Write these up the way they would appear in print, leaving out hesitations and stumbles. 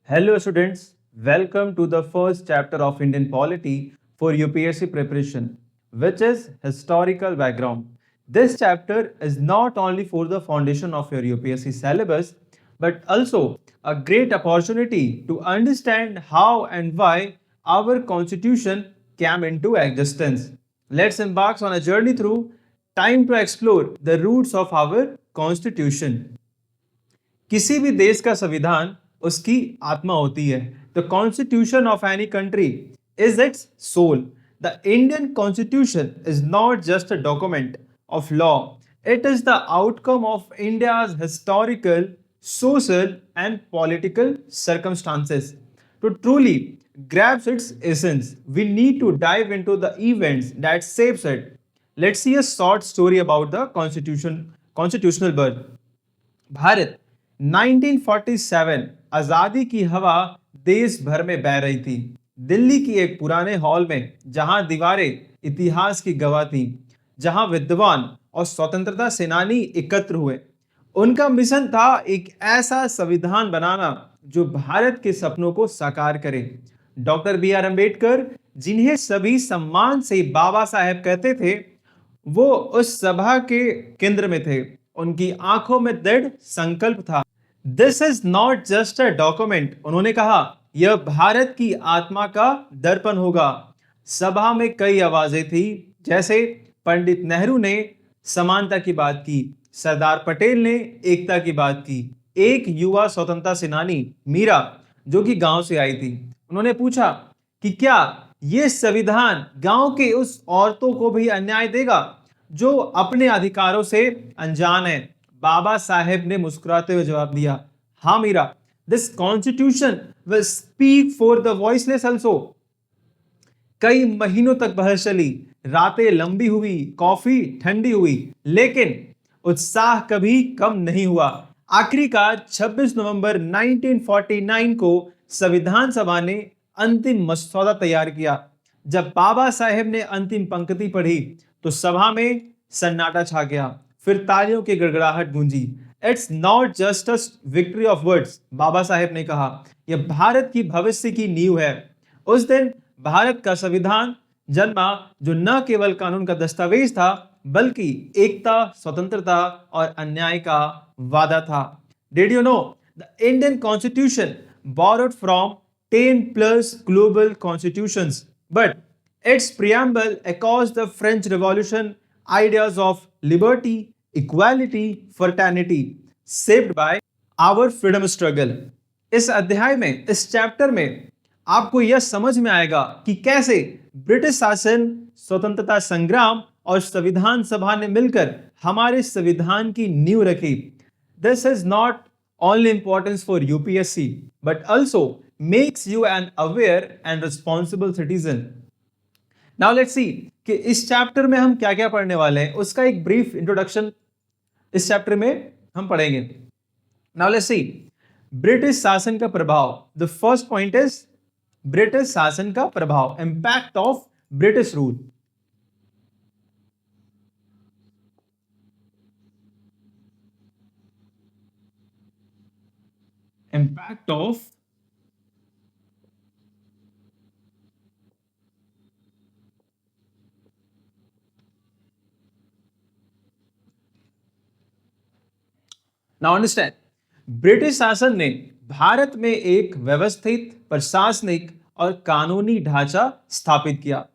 Hello, students. Welcome to the first chapter of Indian polity for UPSC preparation, which is historical background. This chapter is not only for the foundation of your UPSC syllabus, but also a great opportunity to understand how and why our constitution came into existence. Let's embark on a journey through time to explore the roots of our constitution. किसी भी देश का संविधान उसकी आत्मा होती है. The constitution of any country is its soul. The Indian constitution is not just a document of law, it is the outcome of India's historical, social and political circumstances. To truly grasp its essence, we need to dive into the events that shapes it. Let's see a short story about the constitutional birth. Bharat 1947 आजादी की हवा देश भर में बह रही थी. दिल्ली की एक पुराने हॉल में जहां दीवारें इतिहास की गवाह थी, जहां विद्वान और स्वतंत्रता सेनानी एकत्र हुए. उनका मिशन था एक ऐसा संविधान बनाना जो भारत के सपनों को साकार करे. डॉक्टर बी आर अम्बेडकर, जिन्हें सभी सम्मान से बाबा साहेब कहते थे, वो उस सभा के केंद्र में थे. उनकी आंखों में दृढ़ संकल्प था. This is not just a document, उन्होंने कहा, यह भारत की आत्मा का दर्पण होगा. सभा में कई आवाजें थी. जैसे पंडित नेहरू ने समानता की बात की, सरदार पटेल ने एकता की बात की. एक युवा स्वतंत्रता सेनानी मीरा, जो कि गांव से आई थी, उन्होंने पूछा कि क्या यह संविधान गांव के उस औरतों को भी अन्याय देगा जो अपने अधिकारों से अनजान है. बाबा साहेब ने मुस्कुराते हुए जवाब दिया, हाँ Meera, this constitution will speak for the voiceless also. कई महीनों तक बहस चली, रातें लंबी हुई, कॉफी ठंडी हुई, लेकिन उत्साह कभी कम नहीं हुआ. आखिरकार 26 नवंबर 1949 को संविधान सभा ने अंतिम मसौदा तैयार किया. जब बाबा साहेब ने अंतिम पंक्ति पढ़ी तो सभा में सन्नाटा छा गया. फिर तालियों की गड़गड़ाहट गूंजी. It's not just a victory of words, Baba Saheb ने कहा, यह भारत की भविष्य की नींव है. उस दिन भारत का संविधान जन्मा, जो न केवल कानून का दस्तावेज था, बल्कि एकता, स्वतंत्रता और अन्याय का वादा था. Did you know the Indian constitution borrowed from 10 plus global constitutions, but its preamble echoes the French Revolution ideas of liberty, equality, fraternity, shaped by our freedom struggle. इस अध्याय में, इस चैप्टर में आपको यह समझ में आएगा कि कैसे ब्रिटिश शासन, स्वतंत्रता संग्राम और संविधान सभा ने मिलकर हमारे संविधान की नींव रखी. This is not only importance for UPSC, but also makes you an aware and responsible citizen. Now let's see कि इस चैप्टर में हम क्या क्या पढ़ने वाले हैं. उसका एक ब्रीफ इंट्रोडक्शन इस चैप्टर में हम पढ़ेंगे. Now let's see ब्रिटिश शासन का प्रभाव. The first point is British शासन का प्रभाव, impact of British rule. Impact of now understand. British शासन ने भारत में एक व्यवस्थित प्रशासनिक और कानूनी ढांचा स्थापित किया.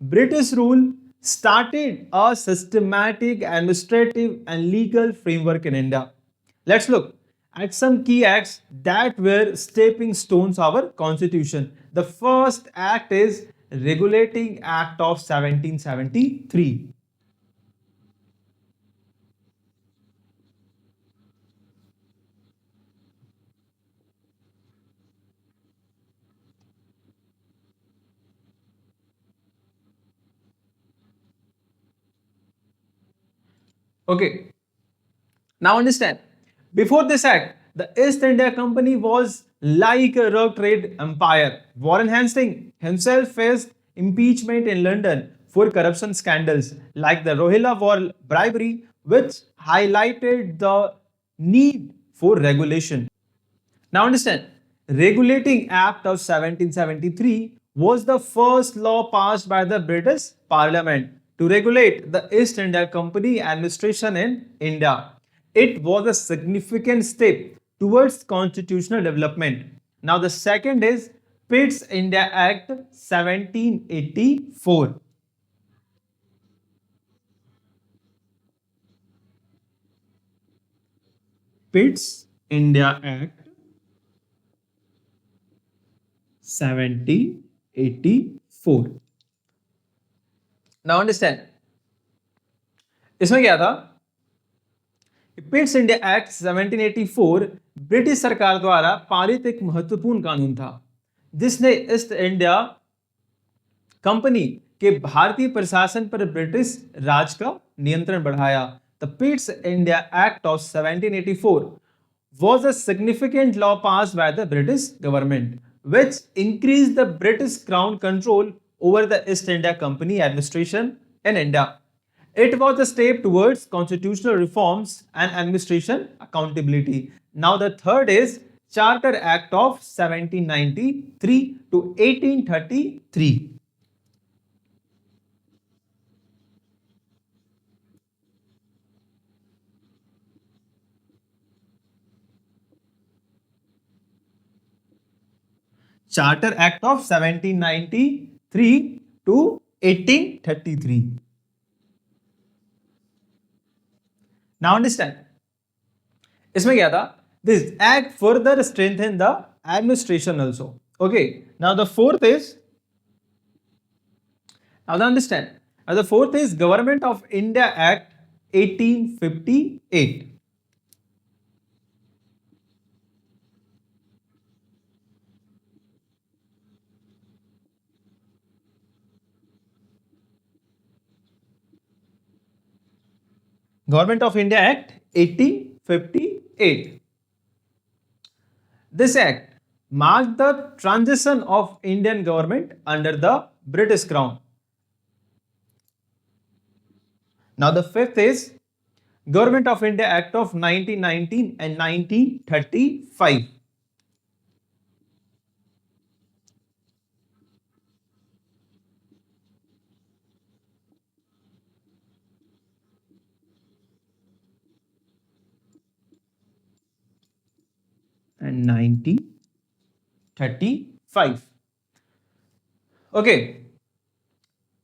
British rule started a systematic administrative and legal framework in India. Let's look at some key acts that were stepping stones of our constitution. The first act is Regulating Act of 1773. Okay, now understand. Before this act, the East India Company was like a rogue trade empire. Warren Hastings himself faced impeachment in London for corruption scandals like the Rohilla War bribery, which highlighted the need for regulation. Now understand, Regulating Act of 1773 was the first law passed by the British Parliament to regulate the East India Company administration in India. It was a significant step towards constitutional development. Now, the second is Pitt's India Act 1784. Pitt's India Act 1784. Now understand, इसमें क्या था? Pitt's India act 1784 British सरकार द्वारा पारित एक महत्वपूर्ण कानून था जिसने ईस्ट इंडिया कंपनी के भारतीय प्रशासन पर ब्रिटिश राज का नियंत्रण बढ़ाया. The Pitt's India act of 1784 was a significant law passed by the British government, which increased the British Crown control over the East India Company administration in India. It was a step towards constitutional reforms and administration accountability. Now, the third is Charter Act of 1793 to 1833. Charter Act of 1793 to 1833. Now understand. इसमें क्या था? This act further strengthened the administration also. Okay. Now the fourth is. Now understand. Now the fourth is Government of India Act 1858. Government of India Act 1858. This act marked the transition of Indian government under the British Crown. Now the fifth is Government of India Act of 1919 and 1935. And 1935. Okay.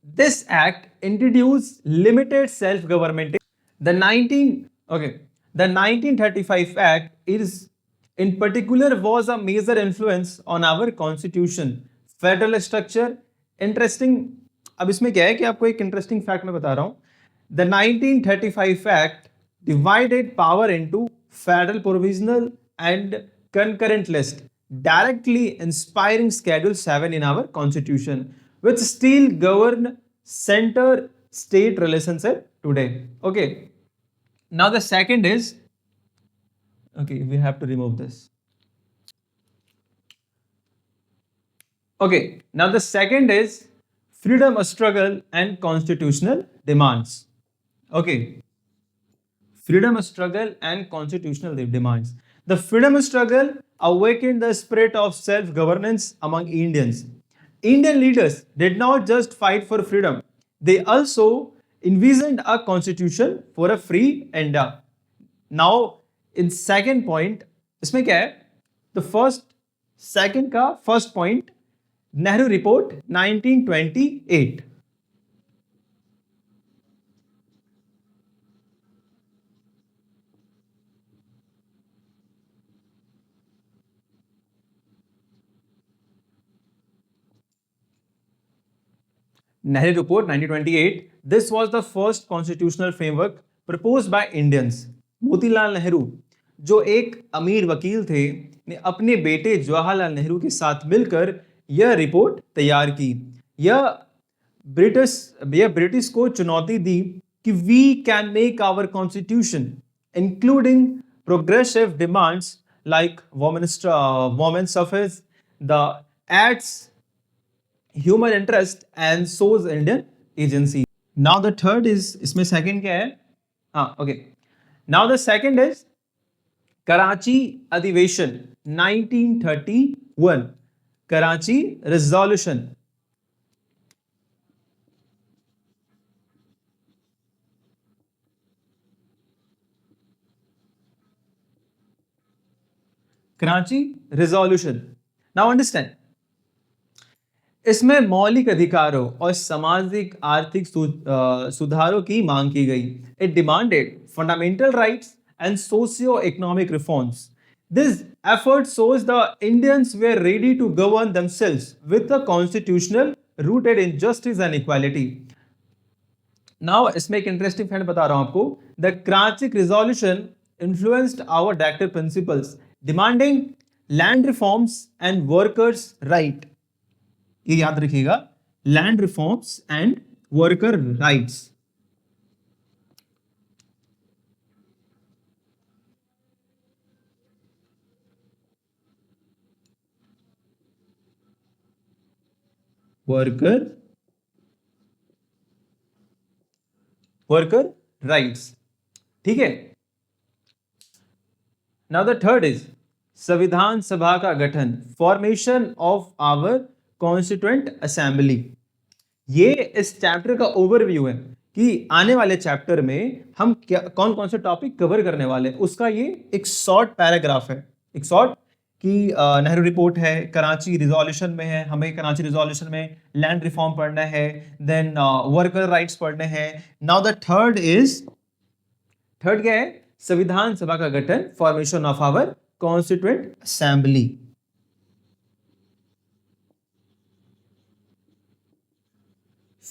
This act introduced limited self-government. The 1935 Act is in particular was a major influence on our constitution, federal structure. Interesting. अब इसमें क्या है कि आपको एक interesting fact मैं बता रहा हूं. The 1935 Act divided power into federal provisional and concurrent list, directly inspiring Schedule 7 in our constitution, which still govern center-state relationship today. Okay. Now the second is, okay, we have to remove this. Okay. Now the second is freedom struggle and constitutional demands. Okay. Freedom struggle and constitutional demands. The freedom struggle awakened the spirit of self-governance among Indians. Indian leaders did not just fight for freedom, they also envisioned a constitution for a free India. Now, in second point, इसमें क्या है? The first point, Nehru Report 1928. Nehru Report 1928. This was the first constitutional framework proposed by Indians. Motilal Nehru जो एक अमीर वकील थे ने अपने बेटे जवाहरलाल नेहरू के साथ मिलकर यह रिपोर्ट तैयार की. यह ब्रिटिश को चुनौती दी कि we can make our constitution including progressive demands like women suffrage the acts human interest and shows Indian agency. Now the third is, इसमें second क्या है? Okay. Now the second is Karachi Adhiveशन 1938. 1. Karachi Resolution. Karachi Resolution. Now understand. इसमें मौलिक अधिकारों और सामाजिक आर्थिक सुधारों की मांग की गई. It demanded fundamental rights and socio-economic reforms. This effort shows the Indians were ready to govern themselves with a constitutional rooted in justice and equality. Now, इसमें एक इंटरेस्टिंग फैक्ट बता रहा हूं आपको. The Karachi Resolution influenced our directive principles, demanding land reforms and workers' right. ये याद रखिएगा, land reforms and worker rights. Worker rights. ठीक है. नाउ द थर्ड इज संविधान सभा का गठन, formation of our constituent assembly. ये इस चैप्टर का ओवरव्यू है कि आने वाले चैप्टर में हम क्या कौन कौन से टॉपिक कवर करने वाले हैं. उसका ये एक शॉर्ट पैराग्राफ है, एक शॉर्ट कि नेहरू रिपोर्ट है, कराची रिजोल्यूशन में है, हमें कराची रिजोल्यूशन में लैंड रिफॉर्म पढ़ना है, देन वर्कर राइट्स पढ़ने हैं. नाउ द थर्ड क्या है? संविधान सभा का गठन, formation of our constituent assembly.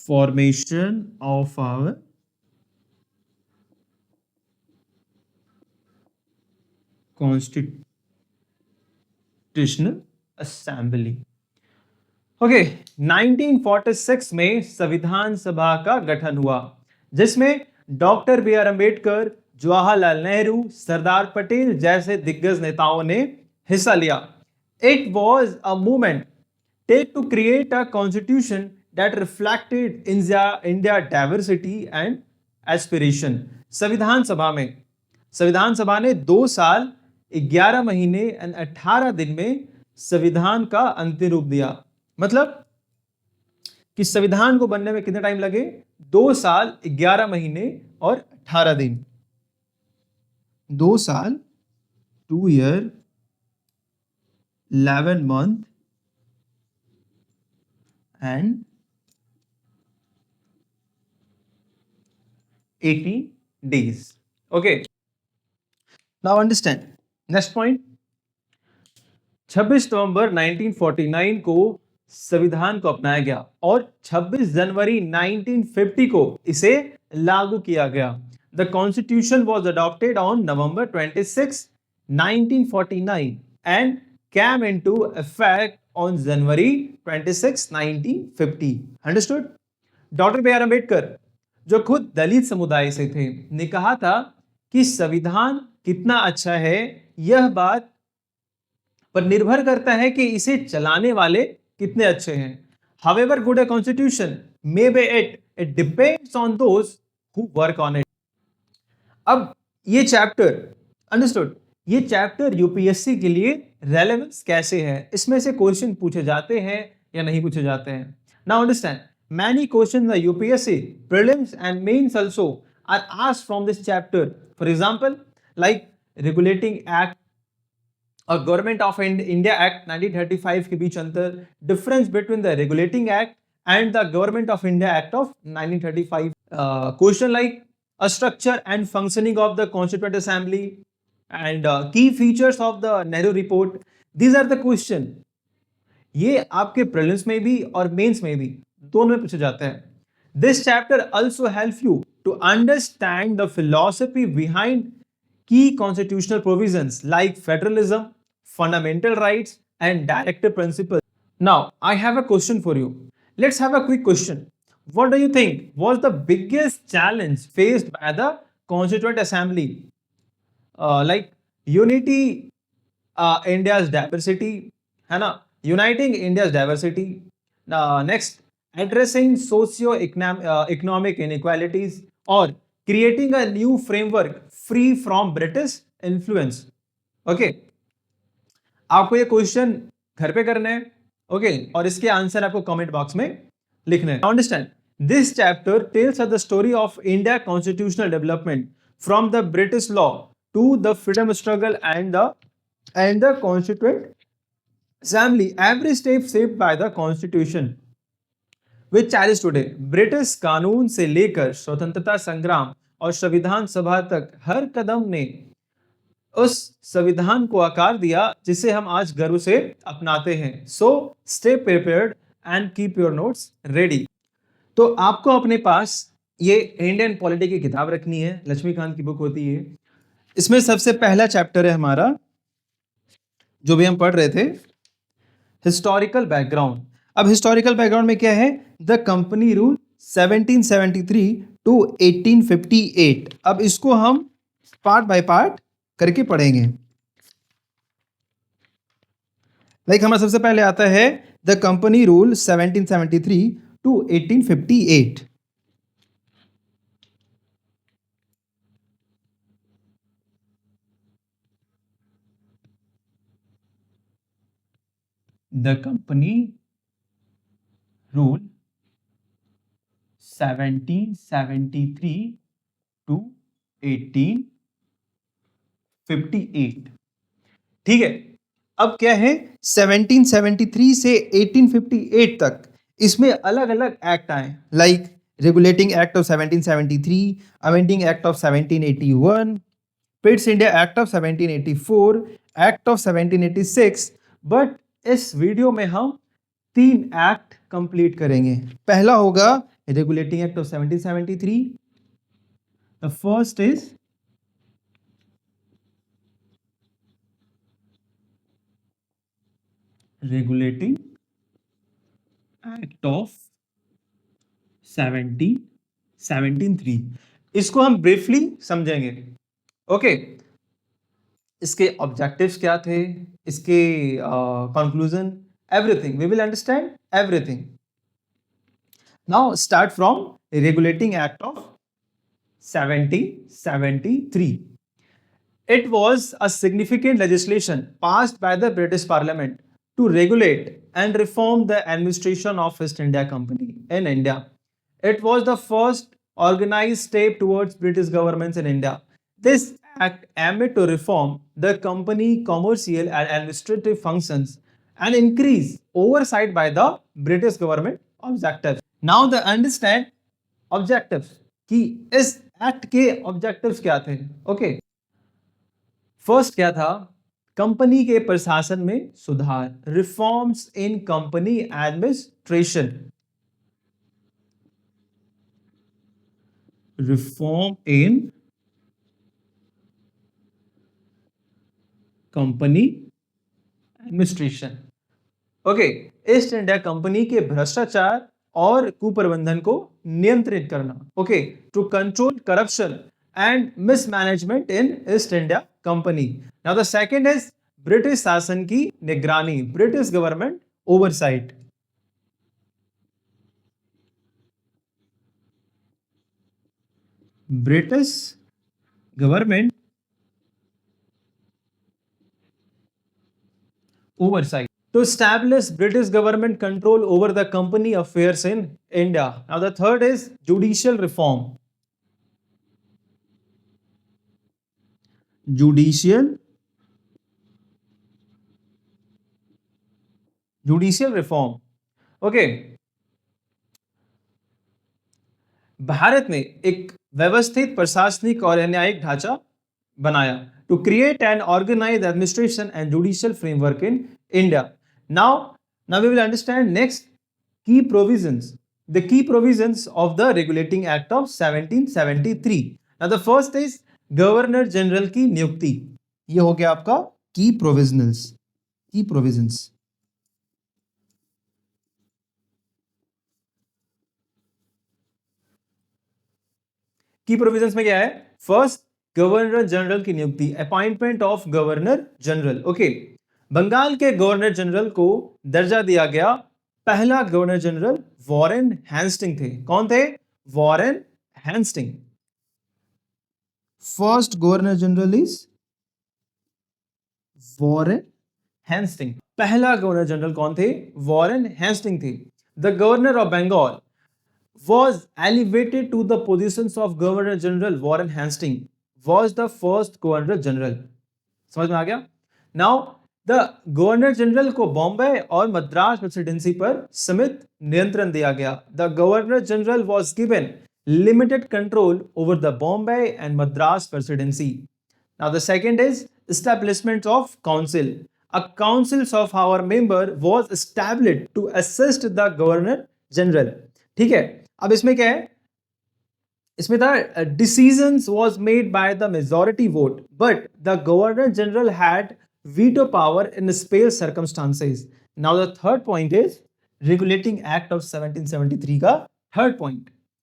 Formation of our constitutional assembly. Okay, 1946 में संविधान सभा का गठन हुआ, जिसमें doctor B R Ambedkar, Jawaharlal Nehru, Sardar Patel जैसे दिग्गज नेताओं ने हिस्सा लिया. It was a movement take to create a constitution that reflected India diversity and aspiration. संविधान सभा ने 2 साल 11 महीने और 18 दिन में संविधान का अंतिम रूप दिया. मतलब कि संविधान को बनने में कितना टाइम लगे? 2 साल 11 महीने और 18 दिन. 2 साल 2 year 11 month and 80 days. Okay. Now understand. Next point. 26 नवंबर 1949 को संविधान को अपनाया गया और 26 जनवरी 1950 को इसे लागू किया गया. The Constitution was adopted on November 26, 1949 and came into effect on January 26, 1950. Understood? Doctor B R Ambedkar, जो खुद दलित समुदाय से थे, ने कहा था कि संविधान कितना अच्छा है यह बात पर निर्भर करता है कि इसे चलाने वाले कितने अच्छे हैं. However good a constitution may be, it depends on those who work on it. अब ये चैप्टर, अंडरस्टूड, ये चैप्टर यूपीएससी के लिए रेलेवेंस कैसे है, इसमें से क्वेश्चन पूछे जाते हैं या नहीं पूछे जाते हैं. Now understand, many questions in the UPSC prelims and mains also are asked from this chapter. For example, like regulating act और गवर्नमेंट ऑफ इंडिया एक्ट 1935 के बीच अंतर, difference between the regulating act and the government of India act of 1935. Question like a structure and functioning of the Constituent Assembly and key features of the Nehru Report. These are the question. ये आपके prelims में भी और mains में भी दोनों में पूछे जाते हैं. This chapter also helps you to understand the philosophy behind key constitutional provisions like federalism, fundamental rights, and directive principles. Now, I have a question for you. Let's have a quick question. What do you think was the biggest challenge faced by the Constituent Assembly? Like unity, India's diversity, है ना? Uniting India's diversity. Next, addressing socio-economic inequalities or creating a new framework free from British influence. Okay. आपको ये question घर पे करने हैं, okay, और इसके आंसर आपको कमेंट बॉक्स में लिखने हैं। Understand, this chapter tells the story of India constitutional development from the British law to the freedom struggle and the constituent assembly, every step shaped by the constitution which cherish today. British कानून से लेकर स्वतंत्रता संग्राम और संविधान सभा तक हर कदम ने उस संविधान को आकार दिया जिसे हम आज गर्व से अपनाते हैं। So stay prepared and keep your notes ready. तो आपको अपने पास ये इंडियन पॉलिटी की किताब रखनी है, लक्ष्मीकांत की बुक होती है। इसमें सबसे पहला चैप्टर है हमारा, जो भी हम पढ़ रहे थे, हिस्टोरिकल बैकग्राउंड। अब हिस्टोरिकल बैकग्राउंड में क्या है? The company rule 1773 to 1858। अब इसको हम पार्ट बाय पार्ट करके पढ़ेंगे। हमारा सबसे पहले आता है the company rule 1773 to 1858। The company rule 1773 to 1858। ठीक है, अब क्या है, 1773 से 1858 तक इसमें अलग अलग एक्ट आए, like regulating act of 1773, amending act of 1781, Pitt's India act of 1784, act of 1786। But इस वीडियो में हम 3 एक्ट कंप्लीट करेंगे। पहला होगा regulating act of 1773। The first is regulating act of 1773। इसको हम ब्रीफली समझेंगे। ओके, इसके ऑब्जेक्टिव्स क्या थे, इसके conclusion, everything we will understand everything. Now start from regulating act of 1773. It was a significant legislation passed by the British Parliament to regulate and reform the administration of East India Company in India. It was the first organized step towards British governments in India. This act aimed to reform the company commercial and administrative functions and increase oversight by the British government objectives. Now the understand objectives कि इस act के objectives क्या थे। Okay, first क्या था? Company के प्रशासन में सुधार, reforms in company administration, reform in company administration. Okay, East India Company के भ्रष्टाचार और कुप्रबंधन को नियंत्रित करना। Okay, to control corruption and mismanagement in East India Company. Now the second is British शासन की निगरानी, British government oversight. British government oversight to establish British government control over the company affairs in India. Now the third is judicial reform. Judicial reform. Okay. Bharat ने एक व्यवस्थित प्रशासनिक और न्यायिक ढांचा बनाया to create and organize administration and judicial framework in India. Now we will understand next key provisions. The key provisions of the Regulating Act of 1773. Now the first is Governor General की नियुक्ति। ये हो गया आपका key provisions। की provisions में क्या है? फर्स्ट, गवर्नर जनरल की नियुक्ति, appointment of governor general. Okay, Bengal के गवर्नर जनरल को दर्जा दिया गया। पहला गवर्नर जनरल वॉरेन हेस्टिंग थे। कौन थे? Warren Hastings. First governor general is Warren Hastings. पहला गवर्नर जनरल कौन थे? वॉरेन हेस्टिंग थे. The governor of Bengal was elevated to the positions of Governor General. Warren Hastings was the first Governor General. समझ में आ गया? Now the Governor General को बॉम्बे और Madras presidency पर सीमित नियंत्रण दिया गया. The Governor General was given limited control over the Bombay and Madras presidency. Now the second is establishment of council. A council of our member was established to assist the Governor General. ठीक है, अब इसमें क्या है? इसमें था decisions was made by the majority vote, but the Governor General had veto power in special circumstances. Now the third point is regulating Act of 1773 का third point.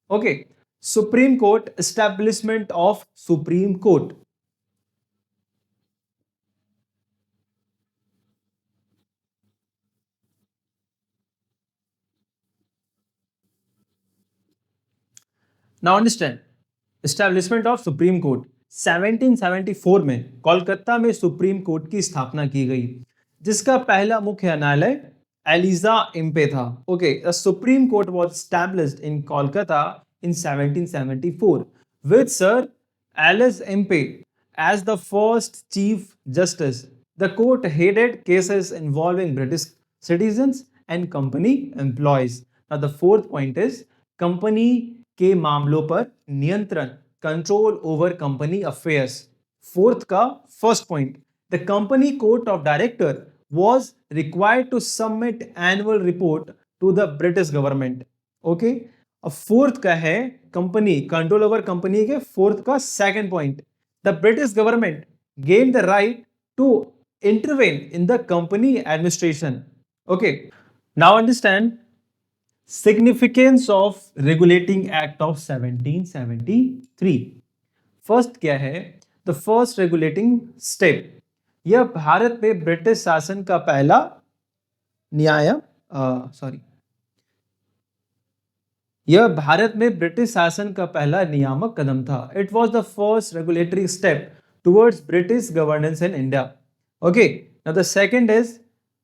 Okay, Supreme Court, establishment of Supreme Court. Now understand, establishment of Supreme Court. 1774 में कोलकाता में supreme court की स्थापना की गई, जिसका पहला मुख्य न्यायालय एलिजा इम्पे था. Okay, the supreme court was established in Kolkata in 1774 with Sir Alice Impey as the first Chief Justice. The court headed cases involving British citizens and company employees. Now the fourth point is company के मामलों पर नियंत्रण, control over company affairs. Fourth का first point, the company court of director was required to submit annual report to the British government. Okay, अब fourth का है company, control over company के fourth का second point, the British government gain the right to intervene in the company administration. Okay, now understand significance of regulating act of 1773. First क्या है? The first regulating step, यह भारत में British शासन का पहला यह भारत में ब्रिटिश शासन का पहला नियामक कदम था. It was the first regulatory step towards British governance in India. Okay, now the second is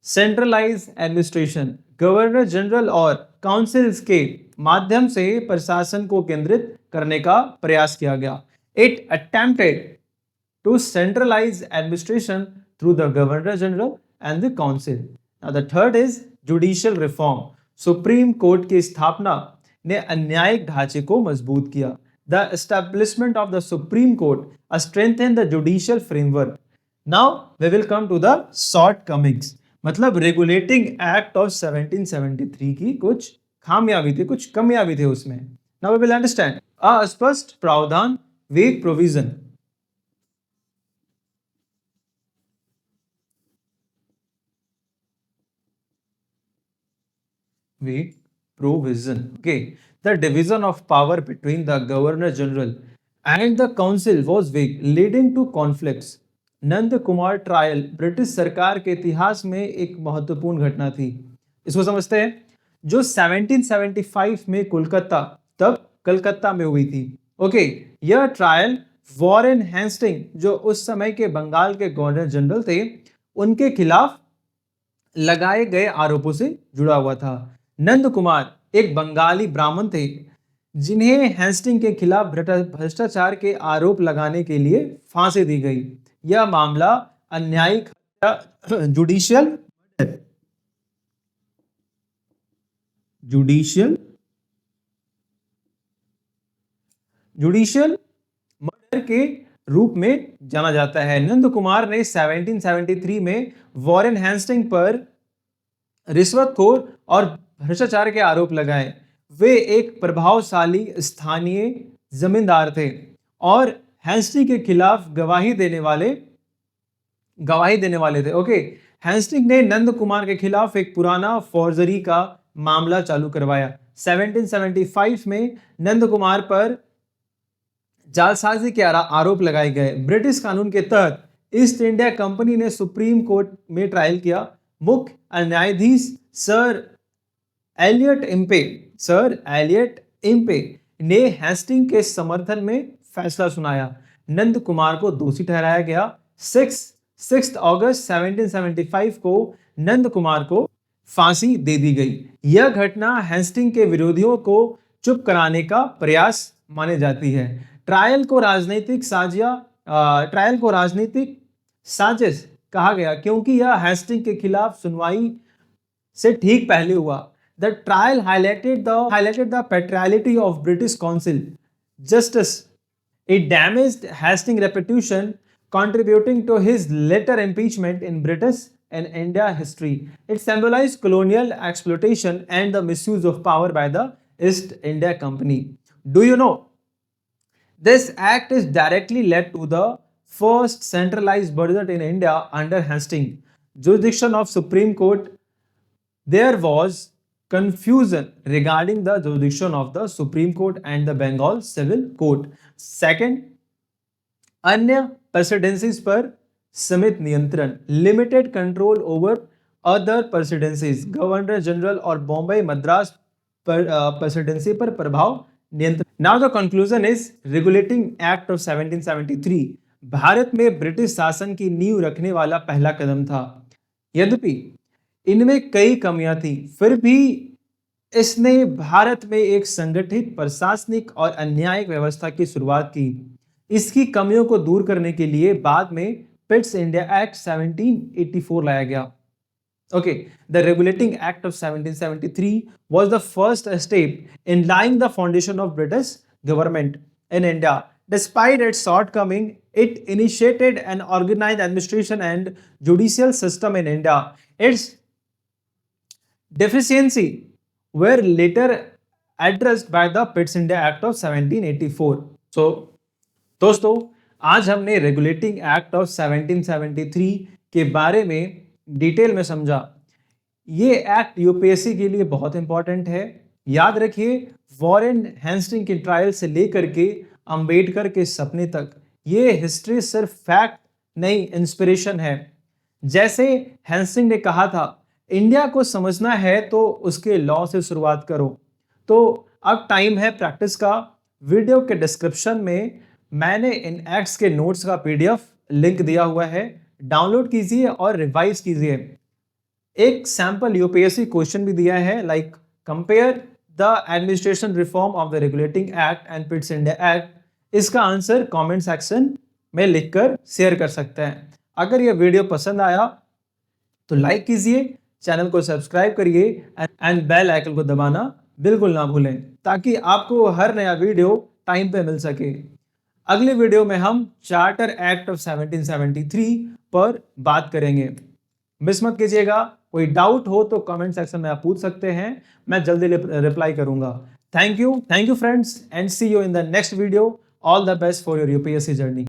centralize administration. Governor general और काउंसिल्स के माध्यम से प्रशासन को केंद्रित करने का प्रयास किया गया. It attempted to centralize administration through the governor general and the council. Now the third is judicial reform. Supreme court की स्थापना ने न्यायिक ढांचे को मजबूत किया. The establishment of the supreme court strengthen the judicial framework. Now we will come to the shortcomings, मतलब regulating act of 1773 की कुछ खामियां थी, कुछ कमियां भी थे उसमें. Now we will understand. अस्पष्ट प्रावधान, weak provision. Weak provision. Okay, the division of power between the Governor General and the Council was weak, leading to conflicts. Nand Kumar trial British सरकार के इतिहास में एक महत्वपूर्ण घटना थी. इसको समझते हैं. जो 1775 में कलकत्ता में हुई थी. ओके, यह ट्रायल वॉरेन हेस्टिंग, जो उस समय के बंगाल के गवर्नर जनरल थे, उनके खिलाफ लगाए गए आरोपों से जुड़ा हुआ था. नंद कुमार एक बंगाली ब्राह्मण थे जिन्हें हेस्टिंग के खिलाफ भ्रष्टाचार के आरोप लगाने के लिए फांसी दी गई. यह मामला अन्यायिक जुडिशियल मर्डर के रूप में जाना जाता है. नंद कुमार ने 1773 में वॉरेन हेस्टिंग पर रिश्वतखोर और भ्रष्टाचार के आरोप लगाए. वे एक प्रभावशाली स्थानीय जमींदार थे और हेस्टिंग के खिलाफ गवाही देने वाले थे. ओके, हेस्टिंग ने नंद कुमार के खिलाफ एक पुराना फौर्जरी का मामला चालू करवाया. 1775 में नंद कुमार पर जालसाजी के आरोप लगाए गए. ब्रिटिश कानून के तहत ईस्ट इंडिया कंपनी ने सुप्रीम कोर्ट में ट्रायल किया. मुख्य न्यायाधीश सर एलियट इम्पे ने हेस्टिंग के समर्थन में फैसला सुनाया. नंद कुमार को दोषी ठहराया गया. 6 6 अगस्त 1775 को नंद कुमार को फांसी दे दी गई। यह घटना हेस्टिंग के विरोधियों को चुप कराने का प्रयास मानी जाती है। ट्रायल को राजनीतिक साजिश कहा गया क्योंकि यह हेस्टिंग के खिलाफ सुनवाई से ठीक पहले हुआ। The trial highlighted the patriarchy of British Council justice. It damaged Hastings's reputation, contributing to his later impeachment in British and India history. It symbolized colonial exploitation and the misuse of power by the East India Company. Do you know? This act is directly led to the first centralized budget in India under Hastings. Jurisdiction of Supreme Court. There was confusion regarding the jurisdiction of the Supreme Court and the Bengal Civil Court. Second, अन्य presidencies पर समित नियंत्रण, limited control over other presidencies, governor general और Bombay Madras presidency पर प्रभाव नियंत्रण. Now the conclusion is Regulating Act of 1773 Bharat में British शासन की नींव रखने वाला पहला कदम था। यद्यपि इनमें कई कमियां थी, फिर भी इसने भारत में एक संगठित प्रशासनिक और अन्यायिक व्यवस्था की शुरुआत की। इसकी कमियों को दूर करने के लिए बाद में पिट्स इंडिया एक्ट 1784 लाया गया। Okay, the Regulating Act of 1773 was the first step in laying the foundation of British government in India. Despite its shortcoming, it initiated an organized administration and judicial system in India. Its deficiency were later addressed by the Pitt India Act of 1784. So, दोस्तों आज हमने regulating act of 1773 के बारे में detail में समझा। ये act UPSC के लिए बहुत इंपॉर्टेंट है। याद रखिए, वॉरेन हेस्टिंग के ट्रायल से लेकर के अंबेडकर के सपने तक ये हिस्ट्री सिर्फ फैक्ट नहीं, इंस्पिरेशन है। जैसे हेस्टिंग ने कहा था, इंडिया को समझना है तो उसके लॉ से शुरुआत करो। तो अब टाइम है प्रैक्टिस का। वीडियो के डिस्क्रिप्शन में मैंने इन एक्ट्स के नोट्स का पीडीएफ लिंक दिया हुआ है, डाउनलोड कीजिए और रिवाइज कीजिए। एक सैंपल यूपीएससी क्वेश्चन भी दिया है, like compare the administration reform of the regulating act and Pitt's India act. इसका आंसर कमेंट सेक्शन में लिखकर शेयर कर सकते हैं। अगर यह वीडियो पसंद आया तो लाइक कीजिए, चैनल को सब्सक्राइब करिए एंड बेल आइकन को दबाना बिल्कुल ना भूलें, ताकि आपको हर नया वीडियो टाइम पे मिल सके। अगले वीडियो में हम चार्टर एक्ट ऑफ 1773 पर बात करेंगे। मिस मत कीजिएगा। कोई डाउट हो तो कमेंट सेक्शन में आप पूछ सकते हैं, मैं जल्दी रिप्लाई करूंगा। Thank you friends and see you in the next video. All the best for your UPSC journey.